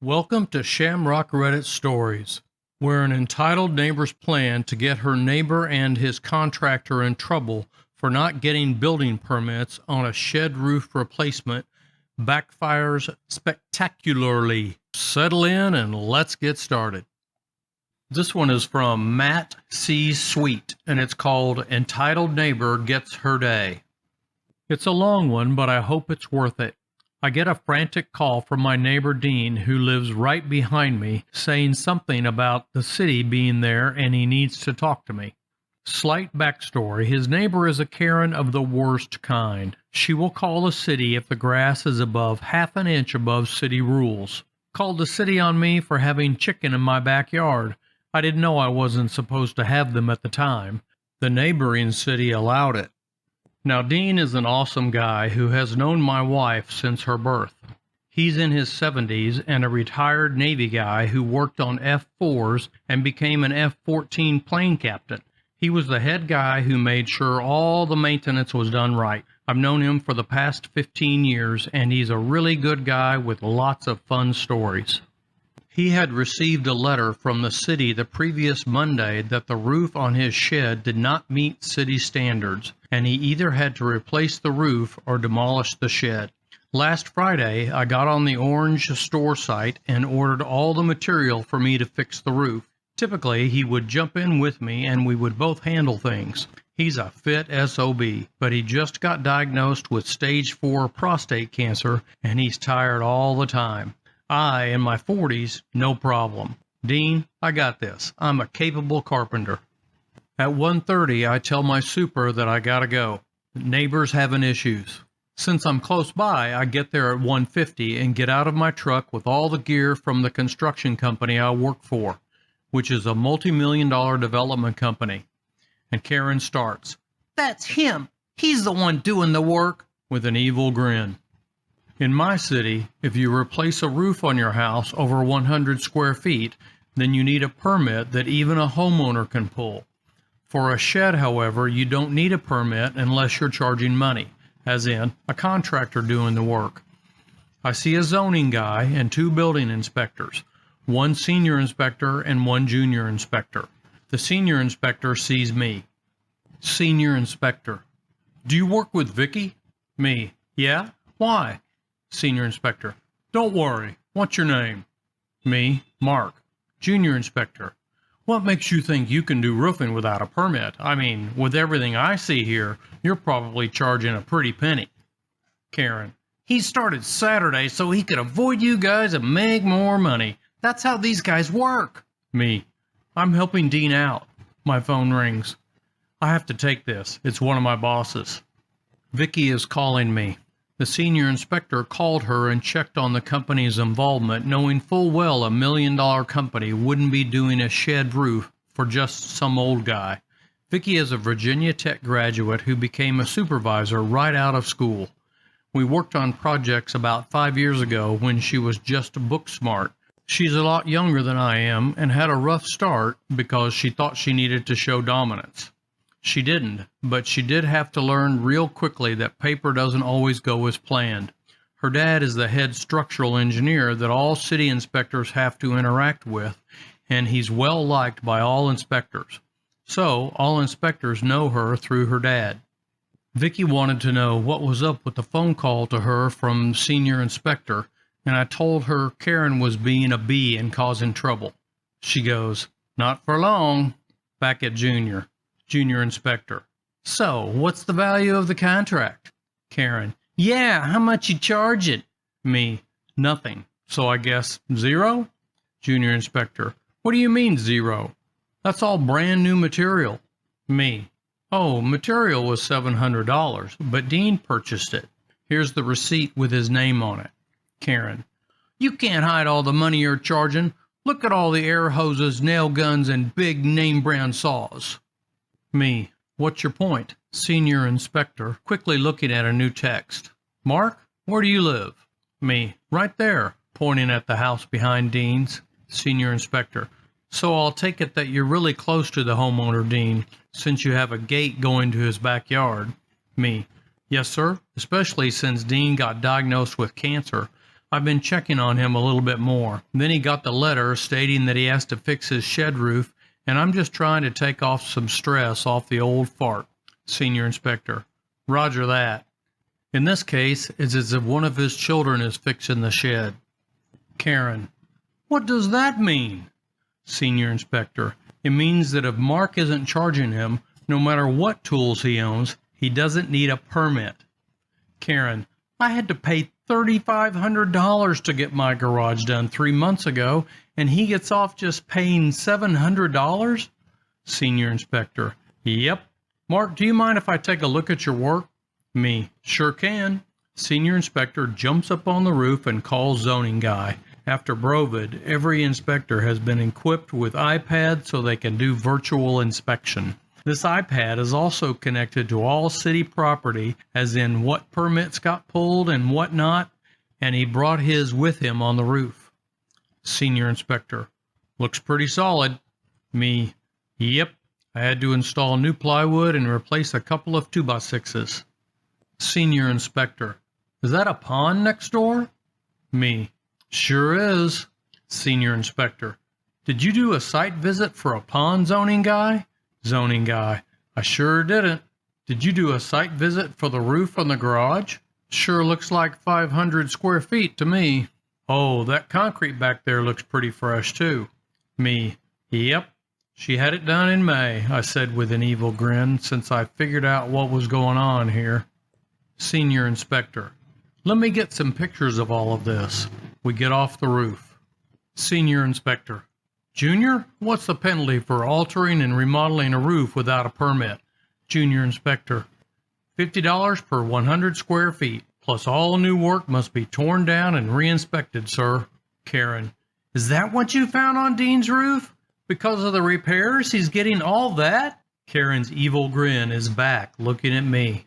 Welcome to Shamrock Reddit Stories, where an entitled neighbor's plan to get her neighbor and his contractor in trouble for not getting building permits on a shed roof replacement backfires spectacularly. Settle in and let's get started. This one is from Matt C. Sweet, and it's called Entitled Neighbor Gets Her Day. It's a long one, but I hope it's worth it. I get a frantic call from my neighbor Dean, who lives right behind me, saying something about the city being there and he needs to talk to me. Slight backstory: his neighbor is a Karen of the worst kind. She will call the city if the grass is above half an inch above city rules. Called the city on me for having chicken in my backyard. I didn't know I wasn't supposed to have them at the time. The neighboring city allowed it. Now, Dean is an awesome guy who has known my wife since her birth. He's in his 70s and a retired Navy guy who worked on F-4s and became an F-14 plane captain. He was the head guy who made sure all the maintenance was done right. I've known him for the past 15 years, and he's a really good guy with lots of fun stories. He had received a letter from the city the previous Monday that the roof on his shed did not meet city standards, and he either had to replace the roof or demolish the shed. Last Friday, I got on the Orange store site and ordered all the material for me to fix the roof. Typically, he would jump in with me and we would both handle things. He's a fit SOB, but he just got diagnosed with stage 4 prostate cancer, and he's tired all the time. I, in my 40s, no problem. Dean, I got this. I'm a capable carpenter. At 1:30, I tell my super that I gotta go. Neighbors having issues. Since I'm close by, I get there at 1:50 and get out of my truck with all the gear from the construction company I work for, which is a multi-million-dollar development company. And Karen starts, "That's him. He's the one doing the work," with an evil grin. In my city, if you replace a roof on your house over 100 square feet, then you need a permit that even a homeowner can pull. For a shed, however, you don't need a permit unless you're charging money, as in a contractor doing the work. I see a zoning guy and 2 building inspectors, 1 senior inspector and 1 junior inspector. The senior inspector sees me. Senior inspector: "Do you work with Vicky?" Me: "Yeah, why?" Senior inspector: "Don't worry. What's your name?" Me: "Mark." Junior inspector: "What makes you think you can do roofing without a permit? I mean, with everything I see here, you're probably charging a pretty penny." Karen: "He started Saturday so he could avoid you guys and make more money. That's how these guys work." Me: "I'm helping Dean out." My phone rings. I have to take this. It's one of my bosses. Vicky is calling me. The senior inspector called her and checked on the company's involvement, knowing full well a $1 million company wouldn't be doing a shed roof for just some old guy. Vicky is a Virginia Tech graduate who became a supervisor right out of school. We worked on projects about 5 years ago when she was just book smart. She's a lot younger than I am and had a rough start because she thought she needed to show dominance. She didn't, but she did have to learn real quickly that paper doesn't always go as planned. Her dad is the head structural engineer that all city inspectors have to interact with, and he's well liked by all inspectors. So, all inspectors know her through her dad. Vicky wanted to know what was up with the phone call to her from senior inspector, and I told her Karen was being a bee and causing trouble. She goes, "Not for long." Back at Junior. Junior inspector: "So, what's the value of the contract?" Karen: "Yeah, how much you charge it?" Me: "Nothing. So I guess 0? Junior inspector: "What do you mean 0? That's all brand new material." Me: "Oh, material was $700, but Dean purchased it. Here's the receipt with his name on it." Karen: "You can't hide all the money you're charging. Look at all the air hoses, nail guns, and big name brand saws." Me: "What's your point?" Senior inspector quickly looking at a new text: "Mark, where do you live?" Me: "Right there," pointing at the house behind Dean's. Senior inspector: "So I'll take it that you're really close to the homeowner, Dean, since you have a gate going to his backyard." Me: "Yes, sir, especially since Dean got diagnosed with cancer. I've been checking on him a little bit more. Then he got the letter stating that he has to fix his shed roof, and I'm just trying to take off some stress off the old fart. Senior Inspector: Roger that. In this case, it's as if one of his children is fixing the shed. Karen: What does that mean? Senior Inspector: It means that if Mark isn't charging him, no matter what tools he owns, he doesn't need a permit. Karen: I had to pay $3,500 to get my garage done 3 months ago, and he gets off just paying $700? Senior Inspector: Yep. Mark, do you mind if I take a look at your work? Me: Sure can. Senior Inspector jumps up on the roof and calls zoning guy. After Brovid, every inspector has been equipped with iPads so they can do virtual inspection. This iPad is also connected to all city property, as in what permits got pulled and what not, and he brought his with him on the roof. Senior Inspector: Looks pretty solid. Me: Yep. I had to install new plywood and replace a couple of 2x6s. Senior Inspector: Is that a pond next door? Me: Sure is. Senior Inspector: Did you do a site visit for a pond, zoning guy? Zoning guy: I sure didn't. Did you do a site visit for the roof on the garage? Sure looks like 500 square feet to me. Oh, that concrete back there looks pretty fresh too. Me: Yep. She had it done in May, I said with an evil grin, since I figured out what was going on here. Senior Inspector: Let me get some pictures of all of this. We get off the roof. Senior Inspector: Junior, what's the penalty for altering and remodeling a roof without a permit? Junior Inspector: $50 per 100 square feet, plus all new work must be torn down and re-inspected, sir. Karen: Is that what you found on Dean's roof? Because of the repairs, he's getting all that? Karen's evil grin is back, looking at me.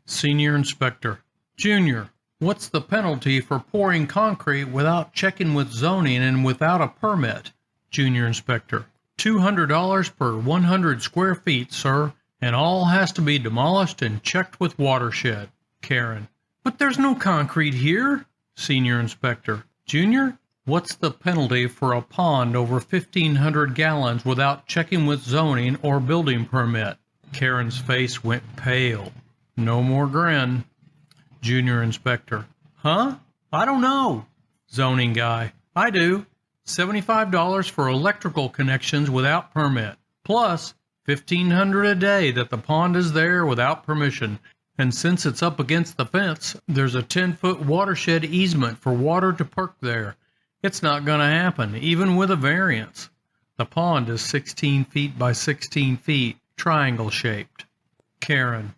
Senior Inspector: Junior, what's the penalty for pouring concrete without checking with zoning and without a permit? Junior Inspector: $200 per 100 square feet, sir, and all has to be demolished and checked with watershed. Karen: But there's no concrete here. Senior Inspector: Junior, what's the penalty for a pond over 1,500 gallons without checking with zoning or building permit? Karen's face went pale. No more grin. Junior Inspector: Huh? I don't know. Zoning guy: I do. $75 for electrical connections without permit, plus $1,500 a day that the pond is there without permission. And since it's up against the fence, there's a 10-foot watershed easement for water to perk there. It's not going to happen, even with a variance. The pond is 16 feet by 16 feet, triangle shaped. Karen: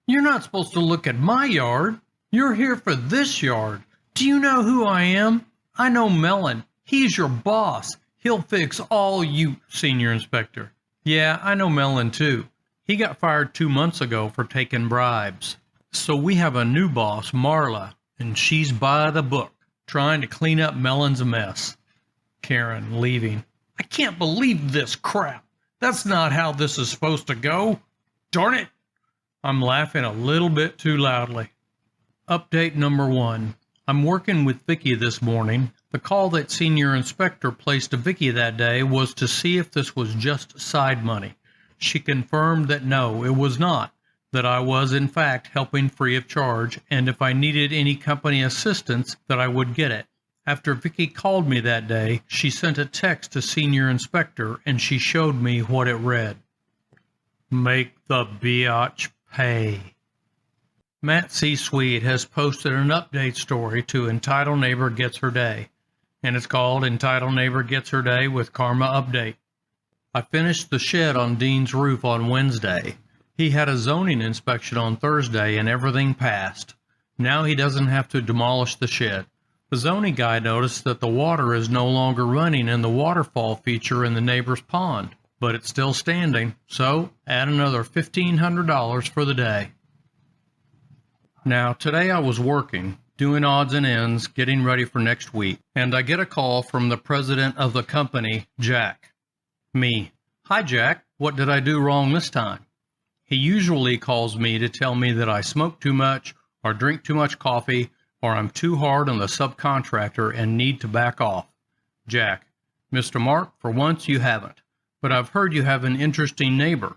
You're not supposed to look at my yard. You're here for this yard. Do you know who I am? I know Mellon. He's your boss. He'll fix all you... Senior Inspector: Yeah, I know Mellon too. He got fired 2 months ago for taking bribes. So we have a new boss, Marla, and she's by the book, trying to clean up Mellon's mess. Karen, leaving: I can't believe this crap. That's not how this is supposed to go. Darn it! I'm laughing a little bit too loudly. Update number 1. I'm working with Vicky this morning. The call that Senior Inspector placed to Vicky that day was to see if this was just side money. She confirmed that no, it was not, that I was in fact helping free of charge, and if I needed any company assistance, that I would get it. After Vicky called me that day, she sent a text to Senior Inspector, and she showed me what it read. Make the biatch pay. Matt C. Sweet has posted an update story to Entitled Neighbor Gets Her Day, and it's called Entitled Neighbor Gets Her Day with Karma Update. I finished the shed on Dean's roof on Wednesday. He had a zoning inspection on Thursday and everything passed. Now he doesn't have to demolish the shed. The zoning guy noticed that the water is no longer running in the waterfall feature in the neighbor's pond, but it's still standing, so add another $1,500 for the day. Now, today I was working, doing odds and ends, getting ready for next week, and I get a call from the president of the company, Jack. Me: Hi Jack, what did I do wrong this time? He usually calls me to tell me that I smoke too much, or drink too much coffee, or I'm too hard on the subcontractor and need to back off. Jack: Mr. Mark, for once you haven't. But I've heard you have an interesting neighbor.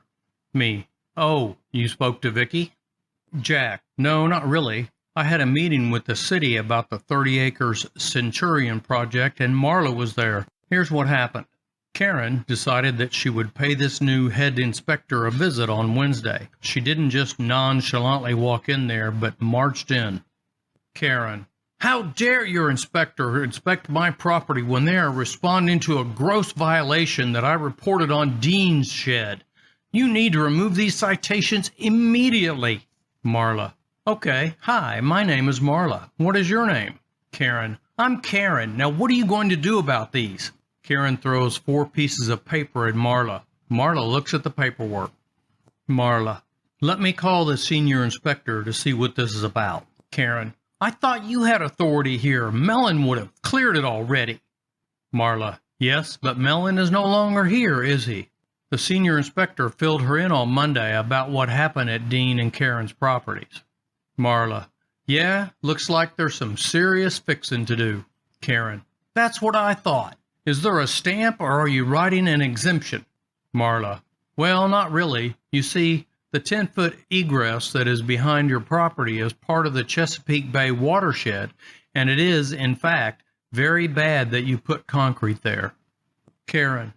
Me: Oh, you spoke to Vicky? Jack: No, not really. I had a meeting with the city about the 30 acres Centurion project, and Marla was there. Here's what happened. Karen decided that she would pay this new head inspector a visit on Wednesday. She didn't just nonchalantly walk in there, but marched in. Karen: How dare your inspector inspect my property when they are responding to a gross violation that I reported on Dean's shed? You need to remove these citations immediately. Marla: Okay, hi, my name is Marla. What is your name? Karen: I'm Karen. Now what are you going to do about these? Karen throws 4 pieces of paper at Marla. Marla looks at the paperwork. Marla: Let me call the senior inspector to see what this is about. Karen: I thought you had authority here. Mellon would have cleared it already. Marla: Yes, but Mellon is no longer here, is he? The senior inspector filled her in on Monday about what happened at Dean and Karen's properties. Marla: Yeah, looks like there's some serious fixing to do. Karen: That's what I thought. Is there a stamp, or are you writing an exemption? Marla: Well, not really. You see, the 10-foot egress that is behind your property is part of the Chesapeake Bay watershed, and it is, in fact, very bad that you put concrete there. Karen: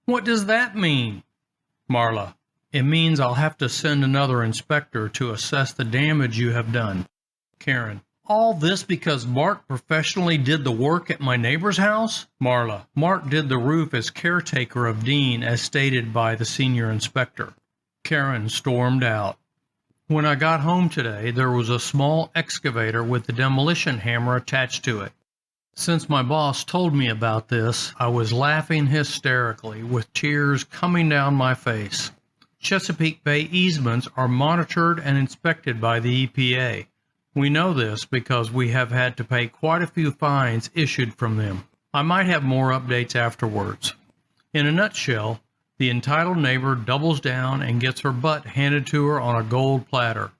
What does that mean? Marla: It means I'll have to send another inspector to assess the damage you have done. Karen: All this because Mark professionally did the work at my neighbor's house? Marla: Mark did the roof as caretaker of Dean, as stated by the senior inspector. Karen stormed out. When I got home today, there was a small excavator with the demolition hammer attached to it. Since my boss told me about this, I was laughing hysterically, with tears coming down my face. Chesapeake Bay easements are monitored and inspected by the EPA. We know this because we have had to pay quite a few fines issued from them. I might have more updates afterwards. In a nutshell, the entitled neighbor doubles down and gets her butt handed to her on a gold platter.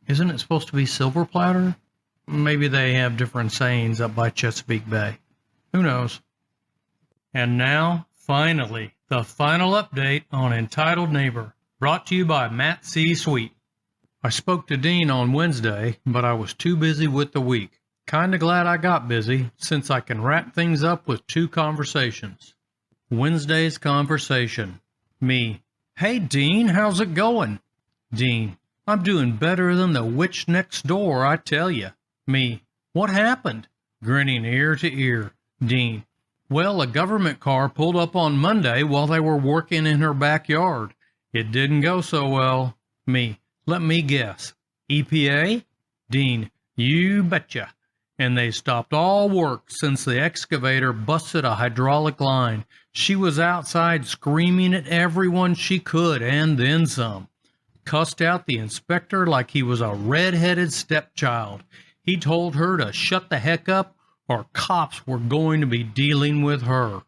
Isn't it supposed to be silver platter? Maybe they have different sayings up by Chesapeake Bay. Who knows? And now, finally, the final update on Entitled Neighbor, brought to you by Matt C. Sweet. I spoke to Dean on Wednesday, but I was too busy with the week. Kinda glad I got busy, since I can wrap things up with 2 conversations. Wednesday's conversation. Me: Hey Dean, how's it going? Dean: I'm doing better than the witch next door, I tell you. Me: What happened? Grinning ear to ear. Dean: Well, a government car pulled up on Monday while they were working in her backyard. It didn't go so well. Me: Let me guess. EPA? Dean: You betcha. And they stopped all work since the excavator busted a hydraulic line. She was outside screaming at everyone she could, and then some. Cussed out the inspector like he was a red-headed stepchild. He told her to shut the heck up, or cops were going to be dealing with her.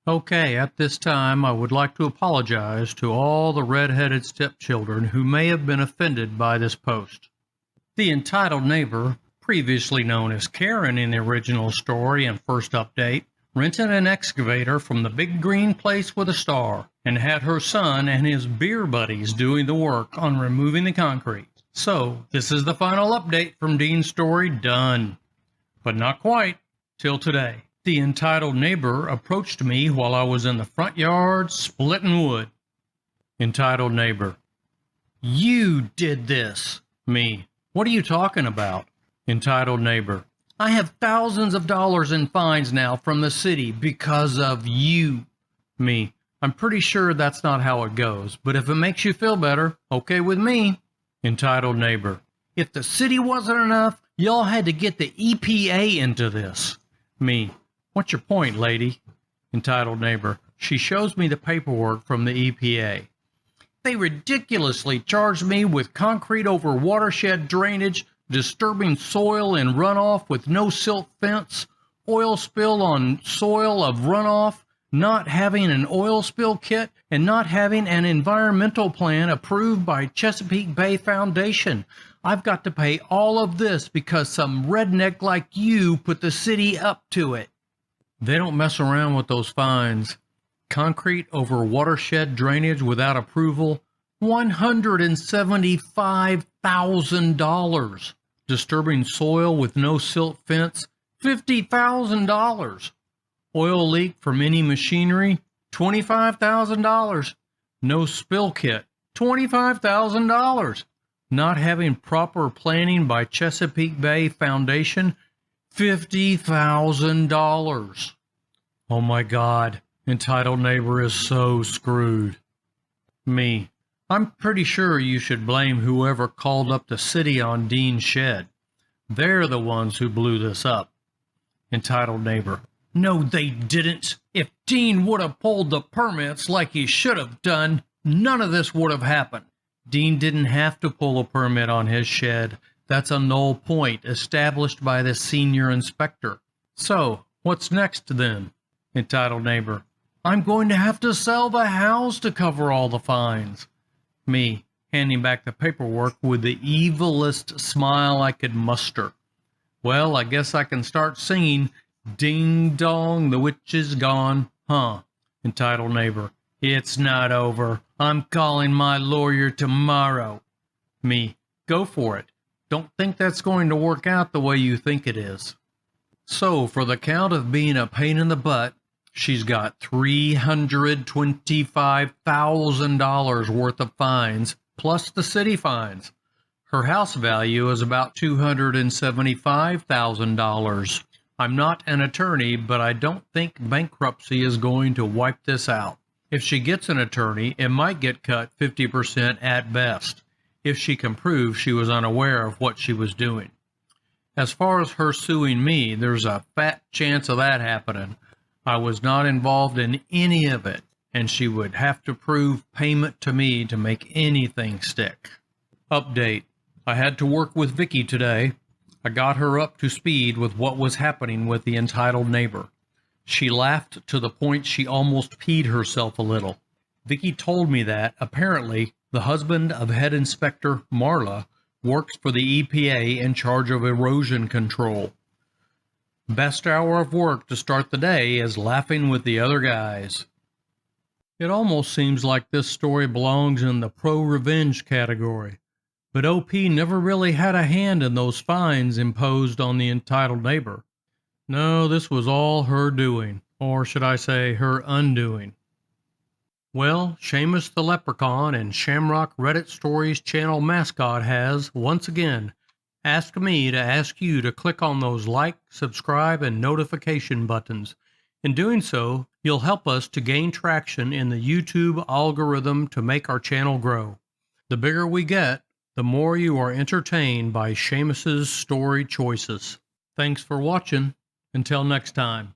Okay, at this time, I would like to apologize to all the red-headed stepchildren who may have been offended by this post. The entitled neighbor, previously known as Karen in the original story and first update, rented an excavator from the big green place with a star, and had her son and his beer buddies doing the work on removing the concrete. So, this is the final update from Dean's story done. But not quite, till today. The entitled neighbor approached me while I was in the front yard splitting wood. Entitled neighbor: You did this. Me: What are you talking about? Entitled neighbor: I have thousands of dollars in fines now from the city because of you. Me: I'm pretty sure that's not how it goes, but if it makes you feel better, okay with me. Entitled neighbor: If the city wasn't enough, y'all had to get the EPA into this. Me: What's your point, lady? Entitled neighbor: She shows me the paperwork from the EPA. They ridiculously charged me with concrete over watershed drainage, disturbing soil and runoff with no silt fence, oil spill on soil of runoff, not having an oil spill kit, and not having an environmental plan approved by Chesapeake Bay Foundation. I've got to pay all of this because some redneck like you put the city up to it. They don't mess around with those fines. Concrete over watershed drainage without approval, $175,000. Disturbing soil with no silt fence, $50,000. Oil leak from any machinery, $25,000. No spill kit, $25,000. Not having proper planning by Chesapeake Bay Foundation, $50,000. Oh my God, entitled neighbor is so screwed. Me, I'm pretty sure you should blame whoever called up the city on Dean's shed. They're the ones who blew this up. Entitled neighbor, no, they didn't. If Dean would have pulled the permits like he should have done, none of this would have happened. Dean didn't have to pull a permit on his shed. That's a null point established by the senior inspector. So, what's next then? Entitled neighbor, I'm going to have to sell the house to cover all the fines. Me, handing back the paperwork with the evilest smile I could muster. Well, I guess I can start singing, Ding dong, the witch is gone, huh? Entitled neighbor, it's not over. I'm calling my lawyer tomorrow. Me, go for it. Don't think that's going to work out the way you think it is. So, for the count of being a pain in the butt, she's got $325,000 worth of fines, plus the city fines. Her house value is about $275,000. I'm not an attorney, but I don't think bankruptcy is going to wipe this out. If she gets an attorney, it might get cut 50% at best, if she can prove she was unaware of what she was doing. As far as her suing me, there's a fat chance of that happening. I was not involved in any of it, and she would have to prove payment to me to make anything stick. Update. I had to work with Vicky today. I got her up to speed with what was happening with the entitled neighbor. She laughed to the point she almost peed herself a little. Vicky told me that, apparently, the husband of head inspector Marla works for the EPA in charge of erosion control. Best hour of work to start the day is laughing with the other guys. It almost seems like this story belongs in the pro-revenge category, but OP never really had a hand in those fines imposed on the entitled neighbor. No, this was all her doing, or should I say her undoing. Well, Seamus the Leprechaun and Shamrock Reddit Stories channel mascot has, once again, asked me to ask you to click on those like, subscribe, and notification buttons. In doing so, you'll help us to gain traction in the YouTube algorithm to make our channel grow. The bigger we get, the more you are entertained by Seamus's story choices. Thanks for watching. Until next time.